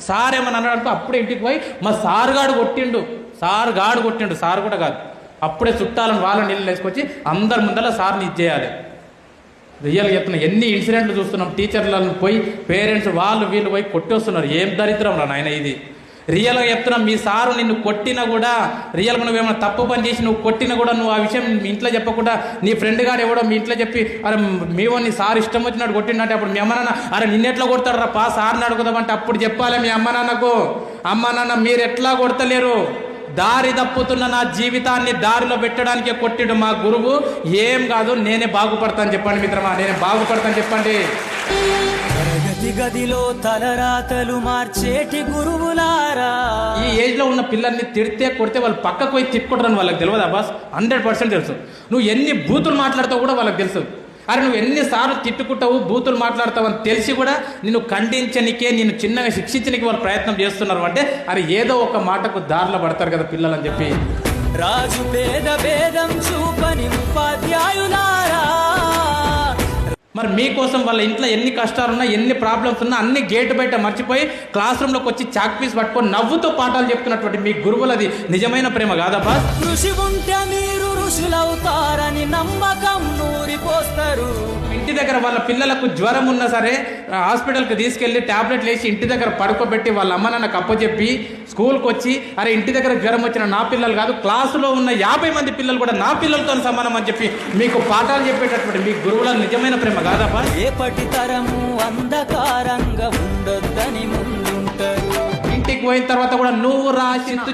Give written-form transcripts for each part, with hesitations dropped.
Sir ఏమని అన్నాడు అప్పుడే ఇంటికి పోయి మా సార్ గాడు కొట్టిండు సార్ కూడా కాదు, అప్పుడే చుట్టాలను వాళ్ళని నీళ్ళు వేసుకొచ్చి అందరి ముందర సార్ని ఇచ్చేయాలి. రియల్గా చెప్తున్నా, ఎన్ని ఇన్సిడెంట్లు చూస్తున్నాం. టీచర్లను పోయి పేరెంట్స్ వాళ్ళు వీళ్ళు పోయి కొట్టేస్తున్నారు. ఏం దరిద్రం రా నాయన ఇది. రియల్గా చెప్తున్నా, మీ సారు నిన్ను కొట్టినా కూడా, రియల్గా నువ్వేమైనా తప్పు పని చేసి నువ్వు కొట్టినా కూడా నువ్వు ఆ విషయం మీ ఇంట్లో చెప్పకుండా నీ ఫ్రెండ్ గారు ఎవడో మీ ఇంట్లో చెప్పి అరే మీవో నీ సార్ ఇష్టం వచ్చినట్టు కొట్టిందంటే అప్పుడు మీ అమ్మ నాన్న అరే నిన్నెట్లా కొడతాడు రా పా సార్ని అడుగుదామంటే అప్పుడు చెప్పాలి మీ అమ్మ నాన్నకు, అమ్మ నాన్న మీరు ఎట్లా కొడతలేరు, దారి తప్పుతున్న నా జీవితాన్ని దారిలో పెట్టడానికే కొట్టిడు మా గురువు, ఏం కాదు నేనే బాగుపడతాను చెప్పండి మిత్రమా, నేనే బాగుపడతాను చెప్పండి. తరగతి గదిలో తలరాతలు మార్చేటి గురువులారా. ఈ ఏజ్ లో ఉన్న పిల్లల్ని తిడితే కొడితే వాళ్ళు పక్కకు పోయి తిట్టుకుంటారని వాళ్ళకి తెలియదా బాస్? 100% తెలుసు. నువ్వు ఎన్ని బూతులు మాట్లాడతావు కూడా వాళ్ళకి తెలుసు. అరే నువ్వు ఎన్నిసార్లు తిట్టుకుంటావు బూతులు మాట్లాడతావు అని తెలిసి కూడా నిన్ను ఖండించనికే, నిన్ను చిన్నగా శిక్షించడానికి వాళ్ళు ప్రయత్నం చేస్తున్నారు అంటే అరే ఏదో ఒక మాటకు దారిలో పడతారు కదా పిల్లలు అని చెప్పి. రాజు పేద భేదం చూపని ఉపాధ్యాయులారా. మరి మీకోసం వాళ్ళ ఇంట్లో ఎన్ని కష్టాలున్నా ఎన్ని ప్రాబ్లమ్స్ ఉన్నా అన్ని గేటు బయట మర్చిపోయి క్లాస్ రూమ్లోకి వచ్చి చాక్ పీస్ పట్టుకొని నవ్వుతో పాఠాలు చెప్తున్నటువంటి మీ గురువులది నిజమైన ప్రేమ కాదా బాస్? కృషి ఉంటే మీరు ఋషులవుతారని నమ్మకం నూరిపోస్తారు. ఇంటి దగ్గర వాళ్ళ పిల్లలకు జ్వరం ఉన్నా సరే హాస్పిటల్కి తీసుకెళ్లి టాబ్లెట్లు వేసి ఇంటి దగ్గర పడుకోబెట్టి వాళ్ళ అమ్మ నాన్నకు అప్పచెప్పి స్కూల్కి వచ్చి అరే ఇంటి దగ్గర జ్వరం వచ్చిన నా పిల్లలు కాదు క్లాసులో ఉన్న 50 మంది పిల్లలు కూడా నా పిల్లలతో సమానం అని చెప్పి మీకు పాఠాలు చెప్పేటటువంటి మీ గురువుల నిజమైన ప్రేమ కాదప్పా? రేపటి తరము అంధకారంగా ఉండొద్దని ముందుంటారు. ఇంటికి పోయిన తర్వాత కూడా నువ్వు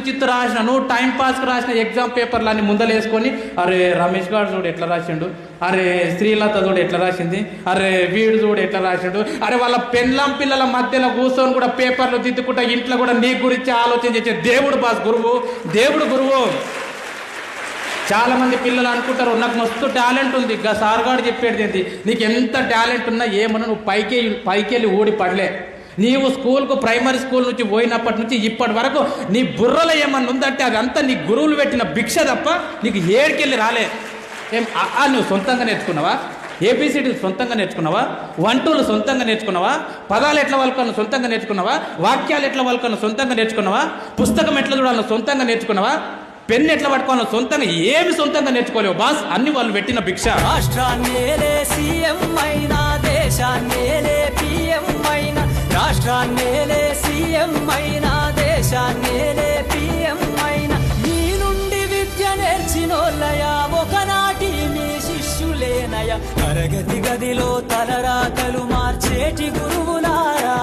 చిత్తు రాసిన, నువ్వు టైం పాస్కి రాసిన ఎగ్జామ్ పేపర్లు అన్ని ముందలేసుకొని అరే రమేష్ గారు చూడు ఎట్లా రాసిండు, అరే శ్రీలత చూడు ఎట్లా రాసింది, అరే వీడు చూడు ఎట్లా రాసిండు, అరే వాళ్ళ పెళ్ళం పిల్లల మధ్యలో కూర్చొని కూడా పేపర్లు దిద్దుకుంటా ఇంట్లో కూడా నీ గురించి ఆలోచన చేసే దేవుడు బాస్ గురువు, దేవుడు గురువు. చాలా మంది పిల్లలు అనుకుంటారు నాకు మస్తు టాలెంట్ ఉంది, ఇంకా సార్ గారు చెప్పేది ఏంటి, నీకు ఎంత టాలెంట్ ఉన్నా ఏమన్నా నువ్వు పైకి వెళ్ళి ఊడి పడలే. నీవు స్కూల్కు ప్రైమరీ స్కూల్ నుంచి పోయినప్పటి నుంచి ఇప్పటి వరకు నీ బుర్రలో ఏమన్నా ఉందంటే అదంతా నీ గురువులు పెట్టిన భిక్ష తప్ప నీకు ఏడికెళ్ళి రాలే. ఏం నువ్వు సొంతంగా నేర్చుకున్నావా? ఏబిసిడి సొంతంగా నేర్చుకున్నావా? 1 2లు సొంతంగా నేర్చుకున్నావా? పదాలు ఎట్లా వాళ్ళకన్నా సొంతంగా నేర్చుకున్నావా? వాక్యాలు ఎట్లా వాళ్ళకన్నా సొంతంగా నేర్చుకున్నావా? పుస్తకం ఎట్లా చూడాలన్నా సొంతంగా నేర్చుకున్నావా? పెన్ ఎట్లా పట్టుకోవాలో సొంతంగా ఏమి సొంతంగా నేర్చుకోలేవు బాస్, అన్ని వాళ్ళు పెట్టిన భిక్ష. రాష్ట్రాన్నేలే సీఎం అయినా, దేశాన్నేలే పిఎం అయినా, రాష్ట్రాన్నేలే సీఎం అయినా, దేశాన్నేలే పిఎం అయినా, మీ నుండి విద్య నేర్చినోళ్ళయా ఒకనాటి మీ శిష్యులేనయా. తరగతి గదిలో తలరాతలు మార్చేటి గురువులారా.